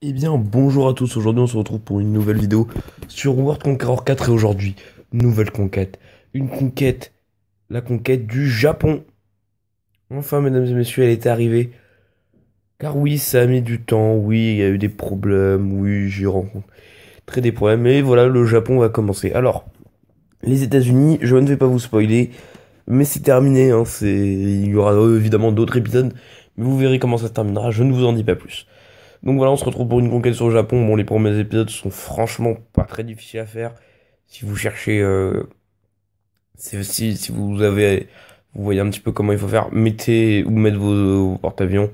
Eh bien, bonjour à tous. Aujourd'hui, on se retrouve pour une nouvelle vidéo sur World Conqueror 4. Et aujourd'hui, nouvelle conquête. Une conquête, la conquête du Japon. Enfin, mesdames et messieurs, elle était arrivée. Car oui, ça a mis du temps. Oui, il y a eu des problèmes. Oui, j'ai rencontré des problèmes. Et voilà, le Japon va commencer. Alors, les États-Unis, je ne vais pas vous spoiler. Mais c'est terminé, hein. Il y aura évidemment d'autres épisodes. Mais vous verrez comment ça se terminera. Je ne vous en dis pas plus. Donc voilà, on se retrouve pour une conquête sur le Japon. Bon, les premiers épisodes sont franchement pas très difficiles à faire. Si vous cherchez, si vous avez, vous voyez un petit peu comment il faut faire, mettez ou mettre vos porte-avions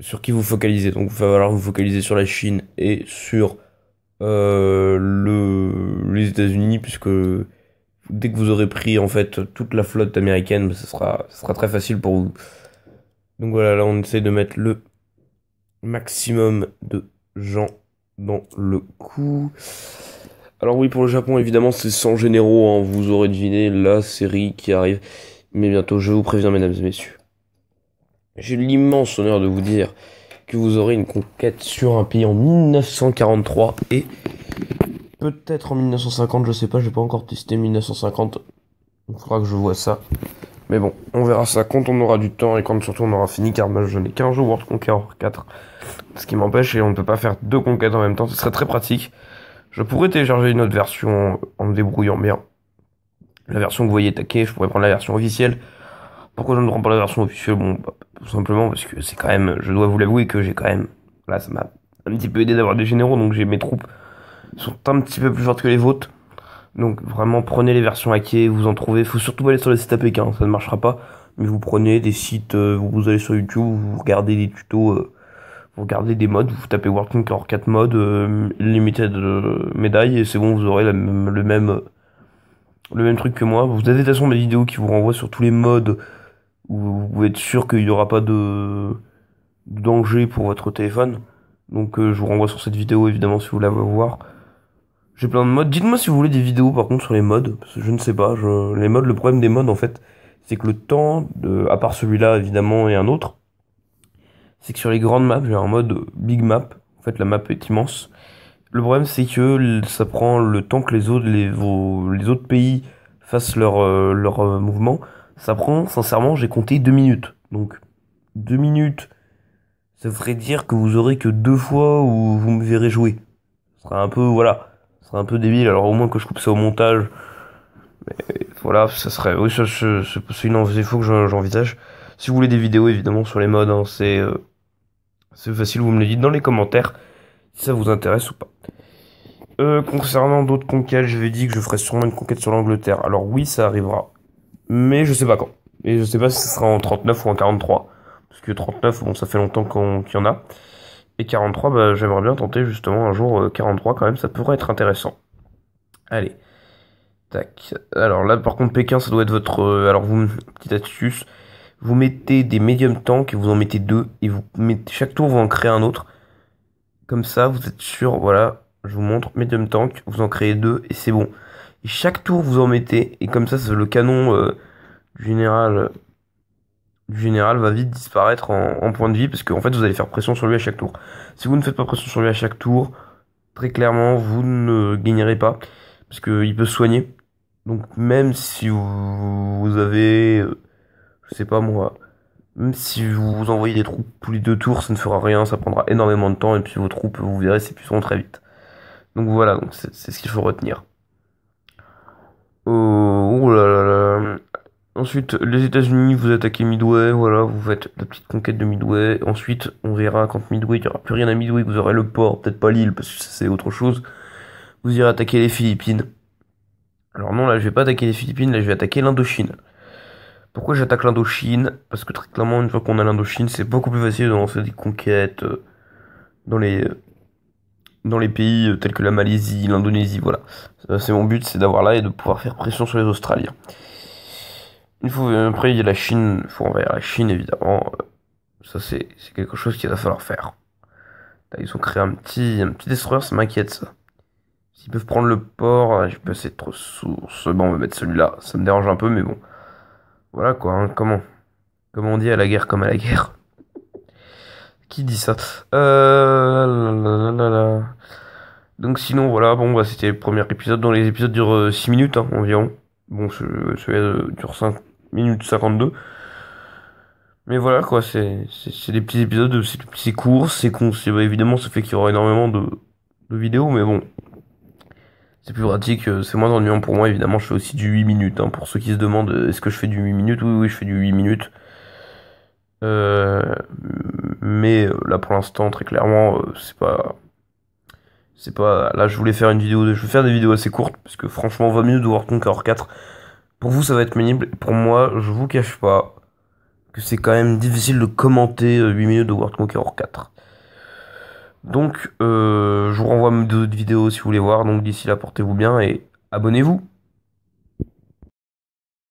sur qui vous focalisez. Donc il va falloir vous focaliser sur la Chine et sur les États-Unis, puisque dès que vous aurez pris en fait toute la flotte américaine, bah, ce sera très facile pour vous. Donc voilà, là on essaie de mettre le maximum de gens dans le coup. Alors oui, pour le Japon, évidemment, c'est 100 généraux, hein. Vous aurez deviné la série qui arrive. Mais bientôt, je vous préviens, mesdames et messieurs. J'ai l'immense honneur de vous dire que vous aurez une conquête sur un pays en 1943 et peut-être en 1950, je sais pas, j'ai pas encore testé 1950. Il faudra que je vois ça. Mais bon, on verra ça quand on aura du temps et quand surtout on aura fini, car moi je n'ai qu'un jeu World Conqueror 4. Ce qui m'empêche, et on ne peut pas faire deux conquêtes en même temps, ce serait très pratique. Je pourrais télécharger une autre version en me débrouillant bien. La version que vous voyez taquée, je pourrais prendre la version officielle. Pourquoi je ne prends pas la version officielle? Bon, bah, tout simplement parce que c'est quand même, je dois vous l'avouer que j'ai quand même, là ça m'a un petit peu aidé d'avoir des généraux, donc j'ai mes troupes sont un petit peu plus fortes que les vôtres. Donc vraiment prenez les versions hackées, vous en trouvez. Faut surtout pas aller sur les sites APK, hein, ça ne marchera pas. Mais vous prenez des sites, vous allez sur YouTube, vous regardez des tutos, vous regardez des modes, vous tapez World Conqueror 4 mode, Limited médaille, et c'est bon, vous aurez le même truc que moi. Vous avez de toute façon des vidéos qui vous renvoient sur tous les modes où vous pouvez être sûr qu'il n'y aura pas de danger pour votre téléphone. Donc je vous renvoie sur cette vidéo évidemment si vous la voulez voir. J'ai plein de modes. Dites-moi si vous voulez des vidéos par contre sur les modes, parce que je ne sais pas. Les modes, le problème des modes en fait, c'est que le temps, à part celui-là évidemment et un autre, c'est que sur les grandes maps, j'ai un mode big map. En fait, la map est immense. Le problème, c'est que ça prend le temps que les autres pays fassent leur mouvement. Ça prend, sincèrement, j'ai compté 2 minutes. Donc, 2 minutes, ça voudrait dire que vous aurez que 2 fois où vous me verrez jouer. Ce sera un peu, voilà, ce sera un peu débile. Alors, au moins que je coupe ça au montage. Et voilà, ça serait, oui, c'est une il faut que j'envisage. Si vous voulez des vidéos, évidemment, sur les modes, hein, c'est facile, vous me le dites dans les commentaires si ça vous intéresse ou pas. Concernant d'autres conquêtes, j'avais dit que je ferais sûrement une conquête sur l'Angleterre. Alors oui, ça arrivera. Mais je sais pas quand. Et je sais pas si ce sera en 39 ou en 43. Parce que 39, bon, ça fait longtemps qu'il y en a. Et 43, bah, j'aimerais bien tenter justement un jour 43 quand même, ça pourrait être intéressant. Allez. Tac. Alors là, par contre, Pékin, ça doit être votre... alors vous, petite astuce. Vous mettez des medium tanks et vous en mettez deux. Et vous mettez, chaque tour, vous en créez un autre. Comme ça, vous êtes sûr, voilà, je vous montre, medium tank, vous en créez deux et c'est bon. Et chaque tour, vous en mettez, et comme ça, le canon du général, du général va vite disparaître en point de vie, parce qu'en fait, vous allez faire pression sur lui à chaque tour. Si vous ne faites pas pression sur lui à chaque tour, très clairement, vous ne gagnerez pas, parce qu'il peut se soigner. Donc même si vous avez, je sais pas moi, même si vous envoyez des troupes tous les 2 tours, ça ne fera rien, ça prendra énormément de temps, et puis vos troupes, vous verrez, s'épuiseront très vite. Donc voilà, donc c'est ce qu'il faut retenir. Oh là là là. Ensuite, les États-Unis, vous attaquez Midway, voilà, vous faites la petite conquête de Midway. Ensuite, on verra quand Midway, il n'y aura plus rien à Midway, que vous aurez le port, peut-être pas l'île, parce que c'est autre chose. Vous irez attaquer les Philippines. Alors non, là, je vais pas attaquer les Philippines, là, je vais attaquer l'Indochine. Pourquoi j'attaque l'Indochine? Parce que très clairement, une fois qu'on a l'Indochine, c'est beaucoup plus facile de lancer des conquêtes dans les pays tels que la Malaisie, l'Indonésie, voilà. C'est mon but, c'est d'avoir là et de pouvoir faire pression sur les Australiens. Après, il y a la Chine, il faut envahir la Chine, évidemment. Ça, c'est quelque chose qu'il va falloir faire. Là, ils ont créé un petit destroyer, ça m'inquiète, ça. S'ils peuvent prendre le port, je peux essayer de ressources. Bon, on va mettre celui-là, ça me dérange un peu, mais bon. Voilà, quoi, hein, comment on dit à la guerre comme à la guerre. Qui dit ça? Donc sinon voilà, bon bah c'était le premier épisode, dont les épisodes durent 6 minutes hein, environ. Bon celui-là dure 5 minutes 52. Mais voilà quoi, c'est des petits épisodes, c'est court, c'est con, bah, évidemment ça fait qu'il y aura énormément de vidéos, mais bon, c'est plus pratique, c'est moins ennuyant pour moi, évidemment je fais aussi du 8 minutes, hein, pour ceux qui se demandent est-ce que je fais du 8 minutes, oui oui je fais du 8 minutes. Euh, mais là pour l'instant très clairement c'est pas là je voulais faire une vidéo je vais faire des vidéos assez courtes parce que franchement 20 minutes de World Conqueror 4 pour vous ça va être pénible, pour moi je vous cache pas que c'est quand même difficile de commenter 8 minutes de World Conqueror 4. Donc je vous renvoie à d'autres vidéos si vous voulez voir, donc d'ici là portez-vous bien et abonnez-vous.